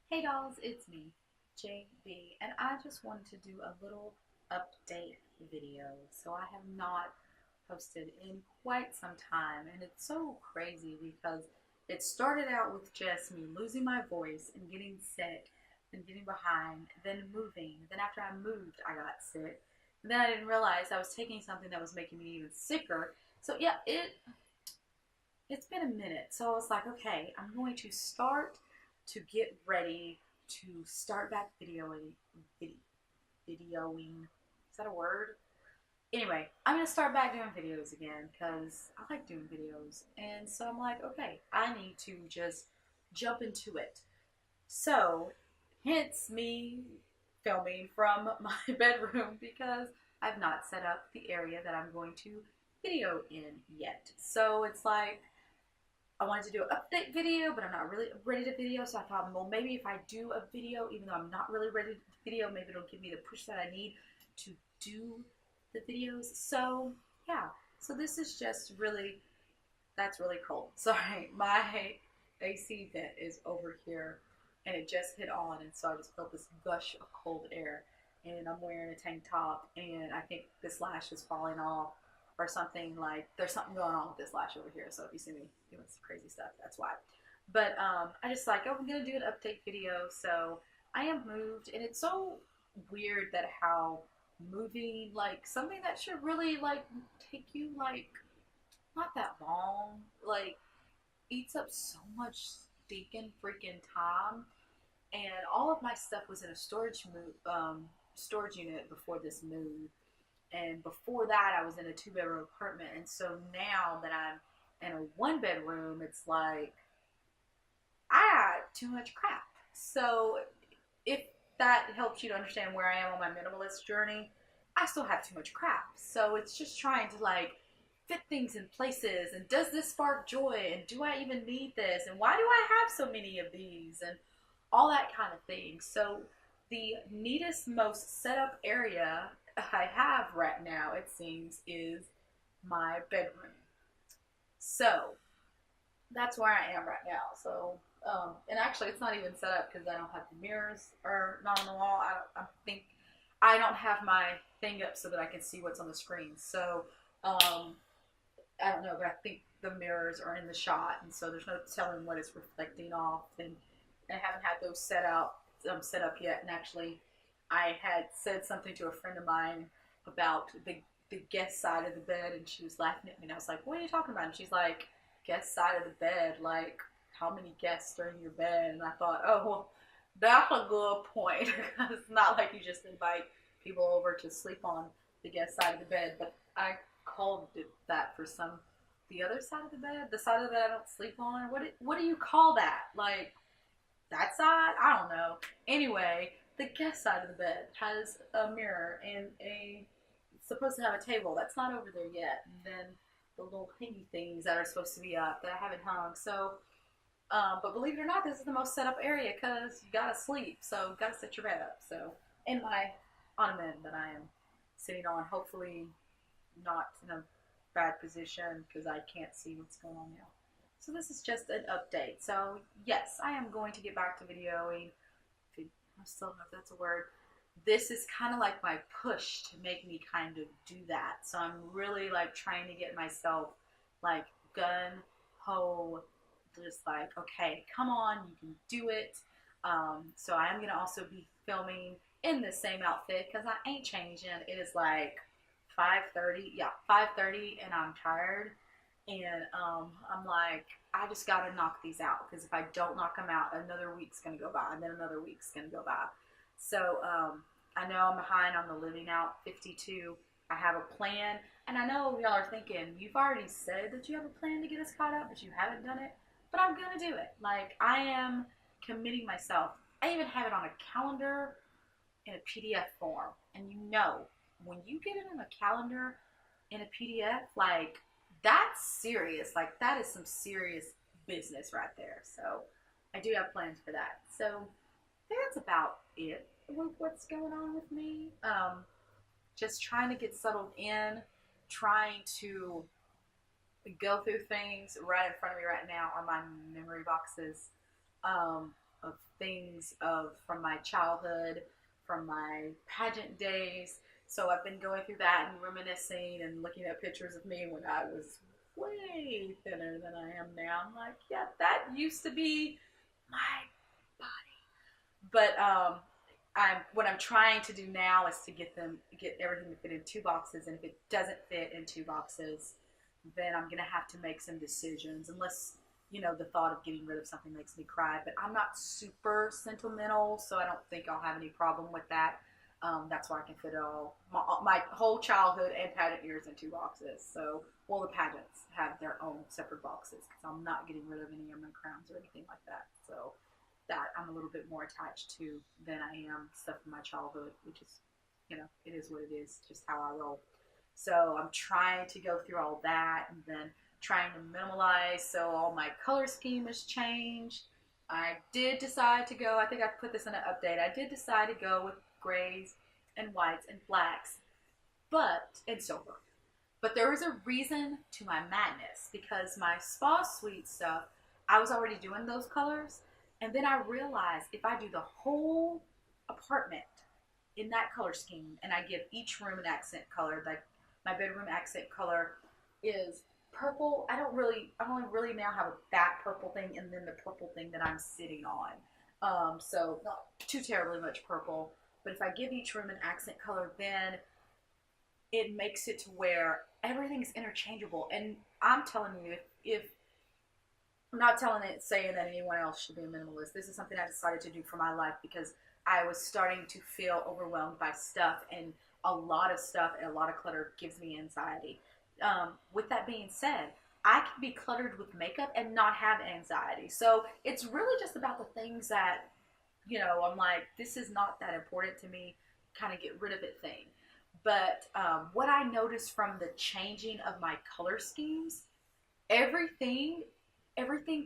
Hey dolls, it's me, JB, and I just wanted to do a little update video. So I have not posted in quite some time, and it's so crazy because it started out with just me losing my voice and getting sick and getting behind, then moving. Then after I moved, I got sick. And then I didn't realize I was taking something that was making me even sicker. So yeah, it's been a minute. So I was like, okay, I'm going to start to get ready to start back videoing. Is that a word? Anyway, I'm gonna start back doing videos again because I like doing videos, and so I'm like, okay, I need to just jump into it. So, hence me filming from my bedroom because I've not set up the area that I'm going to video in yet. So it's like I wanted to do an update video, but I'm not really ready to video. So I thought, well, maybe if I do a video, even though I'm not really ready to video, maybe it'll give me the push that I need to do the videos. So yeah, so this is just really, that's really cold. Sorry, my AC vent is over here and it just hit on. And so I just felt this gush of cold air. And I'm wearing a tank top and I think this lash is falling off or something. Like there's something going on with this lash over here. So if you see me doing some crazy stuff, that's why. But I just like, oh, I'm gonna do an update video. So I am moved, and it's so weird that how moving, like something that should really like take you like not that long, like eats up so much stinking freaking time. And all of my stuff was in a storage unit before this move, and before that I was in a two-bedroom apartment. And so now that I'm in a one-bedroom, it's like I got too much crap. So if that helps you to understand where I am on my minimalist journey, I still have too much crap. So it's just trying to like fit things in places, and does this spark joy, and do I even need this, and why do I have so many of these, and all that kind of thing. So the neatest, most set up area I have right now, it seems, is my bedroom. So that's where I am right now. So, and actually, it's not even set up because I don't have the mirrors are not on the wall. I think I don't have my thing up so that I can see what's on the screen. So, I don't know, but I think the mirrors are in the shot, and so there's no telling what it's reflecting off. And I haven't had those set up yet. And actually, I had said something to a friend of mine about the guest side of the bed, and she was laughing at me, and I was like, "What are you talking about?" And she's like, "Guest side of the bed, like how many guests are in your bed?" And I thought, oh well, that's a good point because it's not like you just invite people over to sleep on the guest side of the bed. But I called it that for some the other side of the bed, the side of the bed I don't sleep on. What do you call that? Like that side? I don't know. Anyway, the guest side of the bed has a mirror and it's supposed to have a table that's not over there yet, and then the little hingy things that are supposed to be up that I haven't hung. So, but believe it or not, this is the most set up area because you gotta sleep, so you gotta set your bed up. So, in my ottoman that I am sitting on, hopefully not in a bad position because I can't see what's going on now. So this is just an update. So yes, I am going to get back to videoing. I still don't know if that's a word. This is kind of like my push to make me kind of do that. So I'm really like trying to get myself like gun ho, just like, okay, come on, you can do it. So I am gonna also be filming in the same outfit because I ain't changing. It is like 5:30, yeah, 5:30, and I'm tired. And I'm like, I just gotta knock these out because if I don't knock them out, another week's gonna go by, and then another week's gonna go by. So I know I'm behind on the living out 52. I have a plan, and I know y'all are thinking you've already said that you have a plan to get us caught up, but you haven't done it. But I'm gonna do it. Like I am committing myself. I even have it on a calendar in a PDF form, and you know when you get it in a calendar in a PDF, like that's serious. Like that is some serious business right there. So I do have plans for that. So that's about it with what's going on with me. Just trying to get settled in, trying to go through things. Right in front of me right now are my memory boxes. things from my childhood, from my pageant days. So I've been going through that and reminiscing and looking at pictures of me when I was way thinner than I am now. I'm like, yeah, that used to be my body. But what I'm trying to do now is to get everything to fit in 2 boxes, and if it doesn't fit in 2 boxes, then I'm gonna have to make some decisions. Unless the thought of getting rid of something makes me cry. But I'm not super sentimental, so I don't think I'll have any problem with that. That's why I can fit it all, my whole childhood and pageant years in 2 boxes. So, well, the pageants have their own separate boxes because I'm not getting rid of any of my crowns or anything like that. So that I'm a little bit more attached to than I am stuff from my childhood, which is, it is what it is, just how I roll. So I'm trying to go through all that and then trying to minimalize. So all my color scheme has changed. I did decide to go, I think I put this in an update, I did decide to go with grays and whites and blacks, and silver. But there was a reason to my madness, because my spa suite stuff, I was already doing those colors. And then I realized if I do the whole apartment in that color scheme, and I give each room an accent color, like my bedroom accent color is purple. I only really now have that purple thing and then the purple thing that I'm sitting on. So not too terribly much purple. But if I give each room an accent color, then it makes it to where everything's interchangeable. And I'm telling you, if I'm not saying that anyone else should be a minimalist. This is something I decided to do for my life because I was starting to feel overwhelmed by stuff, and a lot of stuff and a lot of clutter gives me anxiety. With that being said, I can be cluttered with makeup and not have anxiety. So it's really just about the things that, I'm like, this is not that important to me, kind of get rid of it thing. But what I noticed from the changing of my color schemes, everything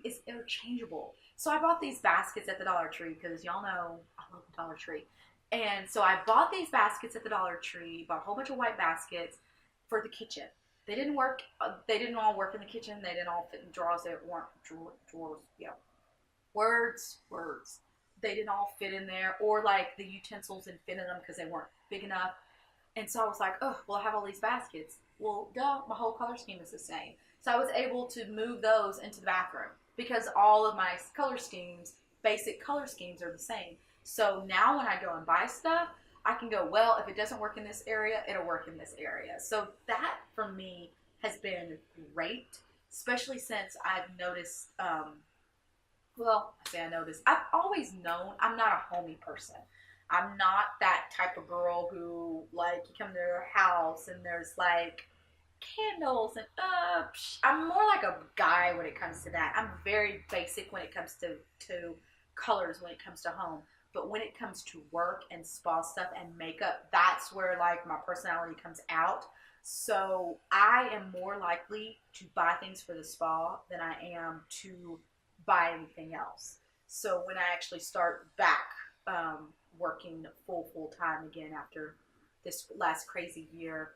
is interchangeable. So I bought these baskets at the Dollar Tree because y'all know I love the Dollar Tree. And so I bought these baskets at the Dollar Tree, bought a whole bunch of white baskets for the kitchen. They didn't work. They didn't all work in the kitchen. They didn't all fit in drawers. They weren't drawers. Yeah. Words. They didn't all fit in there, or like the utensils didn't fit in them because they weren't big enough. And so I was like, oh, well, I have all these baskets. Well, duh, my whole color scheme is the same. So I was able to move those into the bathroom because all of my basic color schemes are the same. So now when I go and buy stuff, I can go, well, if it doesn't work in this area, it'll work in this area. So that for me has been great, especially since I've noticed, I've always known I'm not a homey person. I'm not that type of girl who, like, you come to their house and there's, like, candles and, I'm more like a guy when it comes to that. I'm very basic when it comes to colors when it comes to home. But when it comes to work and spa stuff and makeup, that's where, like, my personality comes out. So I am more likely to buy things for the spa than I am to buy anything else. So when I actually start back working full time again after this last crazy year,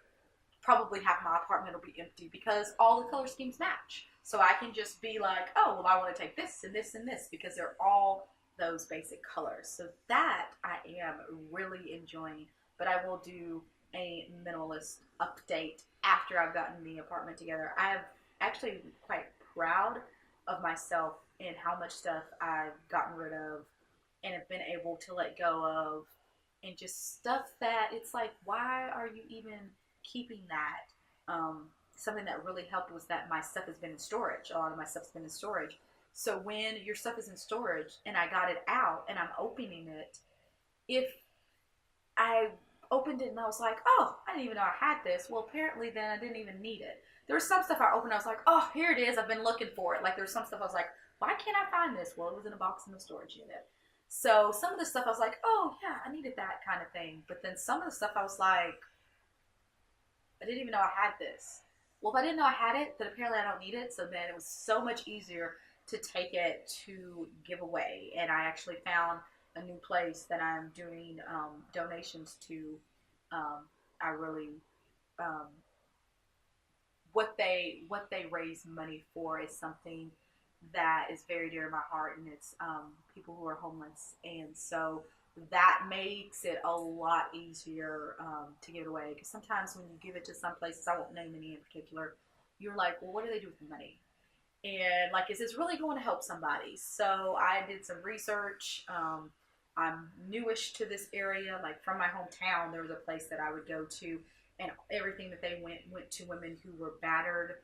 probably half my apartment will be empty because all the color schemes match. So I can just be like, oh, well, I want to take this and this and this because they're all those basic colors. So that I am really enjoying. But I will do a minimalist update after I've gotten the apartment together. I am actually quite proud of myself in how much stuff I've gotten rid of and have been able to let go of, and just stuff that it's like, why are you even keeping that? Something that really helped was that my stuff has been in storage. A lot of my stuff's been in storage. So when your stuff is in storage and I got it out and I'm opening it, if I opened it and I was like, oh, I didn't even know I had this. Well, apparently then I didn't even need it. There was some stuff I opened, I was like, oh, here it is. I've been looking for it. Like, there's some stuff I was like, why can't I find this? Well, it was in a box in the storage unit. So some of the stuff I was like, oh, yeah, I needed that kind of thing. But then some of the stuff I was like, I didn't even know I had this. Well, if I didn't know I had it, then apparently I don't need it. So then it was so much easier to take it to give away. And I actually found a new place that I'm doing donations to. I really, what they raise money for is something that is very dear to my heart, and it's people who are homeless. And so that makes it a lot easier to give it away. Because sometimes when you give it to some places, I won't name any in particular, you're like, well, what do they do with the money? And like, is this really going to help somebody? So I did some research. I'm newish to this area. Like from my hometown, there was a place that I would go to, and everything that they went to women who were battered,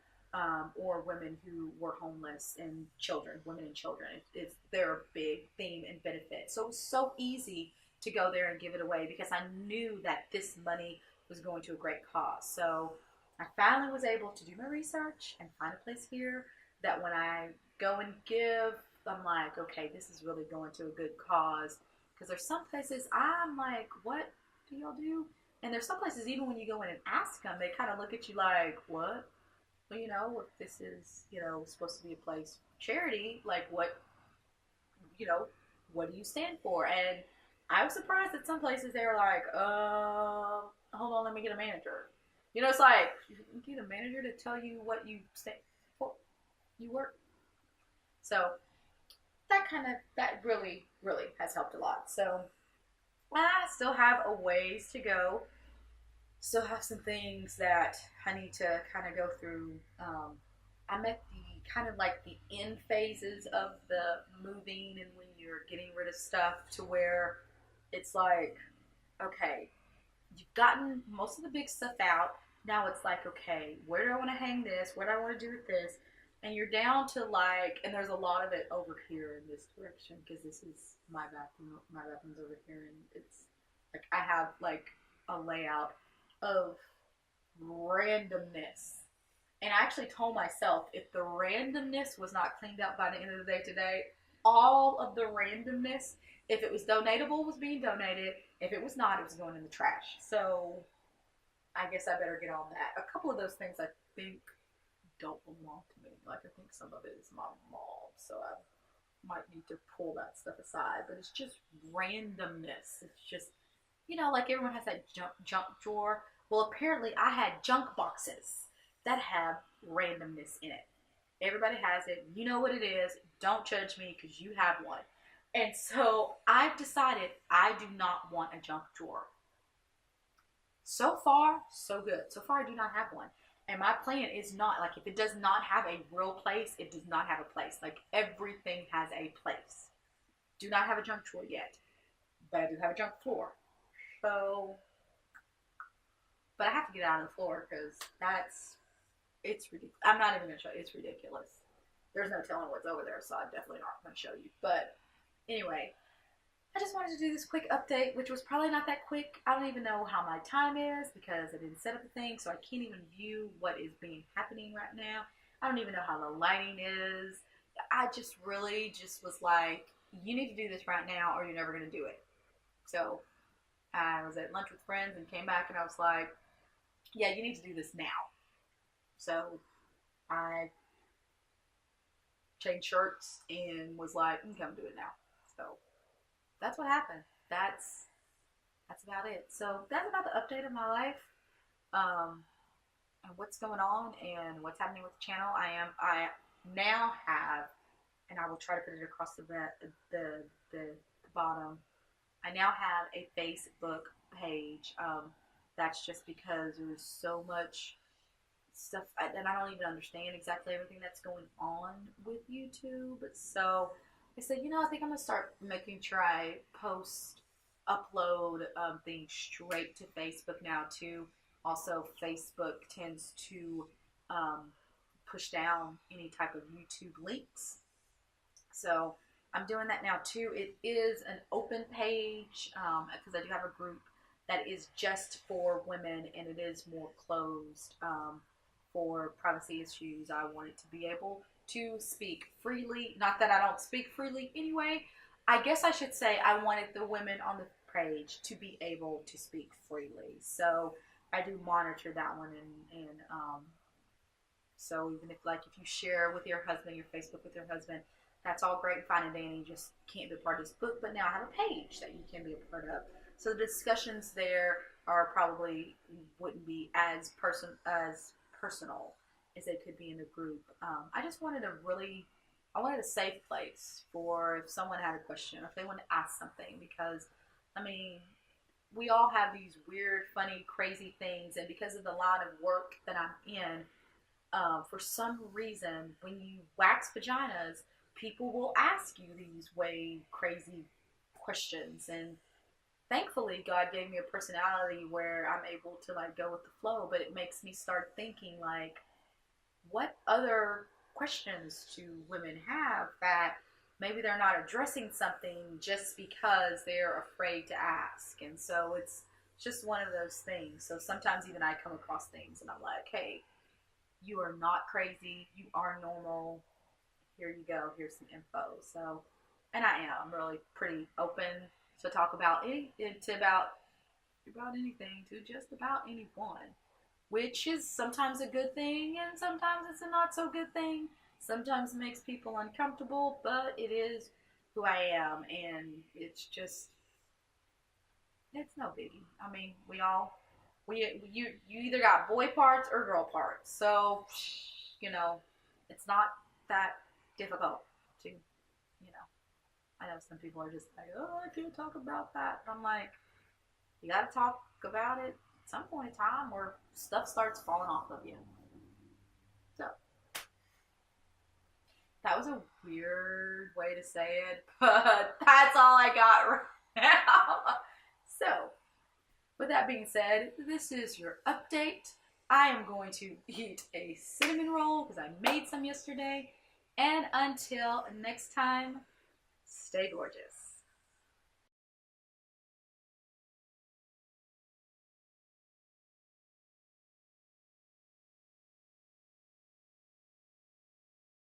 or women who were homeless, and children, women and children. It's their big theme and benefit. So it was so easy to go there and give it away because I knew that this money was going to a great cause. So I finally was able to do my research and find a place here that when I go and give, I'm like, okay, this is really going to a good cause. Because there's some places I'm like, what do y'all do? And there's some places, even when you go in and ask them, they kind of look at you like, what? Well, you know, if this is, you know, supposed to be a place for charity, like what, you know, what do you stand for? And I was surprised that some places they were like, hold on, let me get a manager. You know, it's like, you get a manager to tell you what you stand for, you work. So that really, really has helped a lot. So I still have a ways to go. Still have some things that I need to kind of go through. I'm at the kind of like the end phases of the moving and when you're getting rid of stuff to where it's like, okay, you've gotten most of the big stuff out. Now it's like, okay, where do I want to hang this? What do I want to do with this? And you're down to like, and there's a lot of it over here in this direction because this is my bathroom. My bathroom's over here, and it's like I have like a layout of randomness. And I actually told myself if the randomness was not cleaned up by the end of the day today, all of the randomness, if it was donatable, was being donated. If it was not, it was going in the trash. So I guess I better get on that. A couple of those things I think don't belong to me. Like I think some of it is my mom, so I might need to pull that stuff aside. But it's just randomness. It's just, you know, like everyone has that junk drawer. Well, apparently I had junk boxes that have randomness in it. Everybody has it. You know what it is. Don't judge me because you have one. And so I've decided I do not want a junk drawer. So far, so good. So far, I do not have one. And my plan is not, like, if it does not have a real place, it does not have a place. Like, everything has a place. Do not have a junk drawer yet. But I do have a junk floor. So, but I have to get out of the floor because it's ridiculous. I'm not even going to show you. It's ridiculous. There's no telling what's over there, so I'm definitely not going to show you. But anyway, I just wanted to do this quick update, which was probably not that quick. I don't even know how my time is because I didn't set up the thing, so I can't even view what is happening right now. I don't even know how the lighting is. I just really just was like, you need to do this right now or you're never going to do it. So I was at lunch with friends and came back and I was like, yeah, you need to do this now. So I changed shirts and was like, you can come do it now. So that's what happened. That's about it. So that's about the update of my life, and what's going on and what's happening with the channel. I now have, and I will try to put it across the bottom. I now have a Facebook page. That's just because there was so much stuff, and I don't even understand exactly everything that's going on with YouTube. So I said, you know, I think I'm going to start making sure I upload things straight to Facebook now too. Also, Facebook tends to push down any type of YouTube links. So I'm doing that now too. It is an open page because I do have a group that is just for women, and it is more closed for privacy issues. I want it to be able to speak freely. Not that I don't speak freely anyway. I guess I should say I wanted the women on the page to be able to speak freely. So I do monitor that one, and so even if you share with your husband, your Facebook with your husband, that's all great and fine and dandy. You just can't be a part of this book. But now I have a page that you can be a part of. So the discussions there wouldn't be as personal as they could be in a group. I just wanted a really I wanted a safe place for if someone had a question or if they wanted to ask something, because I mean, we all have these weird, funny, crazy things, and because of the line of work that I'm in, for some reason, when you wax vaginas, people will ask you these way crazy questions, and thankfully, God gave me a personality where I'm able to like go with the flow, but it makes me start thinking like, what other questions do women have that maybe they're not addressing something just because they're afraid to ask? And so it's just one of those things. So sometimes even I come across things and I'm like, hey, you are not crazy. You are normal. Here you go. Here's some info. So, and I am. I'm really pretty open to talk about about anything, to just about anyone, which is sometimes a good thing and sometimes it's a not so good thing. Sometimes it makes people uncomfortable, but it is who I am, and it's just, it's no biggie. I mean, you either got boy parts or girl parts, so you know, it's not that difficult to, I know some people are just like, oh, I can't talk about that. I'm like, you gotta talk about it at some point in time where stuff starts falling off of you. So, that was a weird way to say it, but that's all I got right now. So, with that being said, this is your update. I am going to eat a cinnamon roll because I made some yesterday. And until next time, stay gorgeous.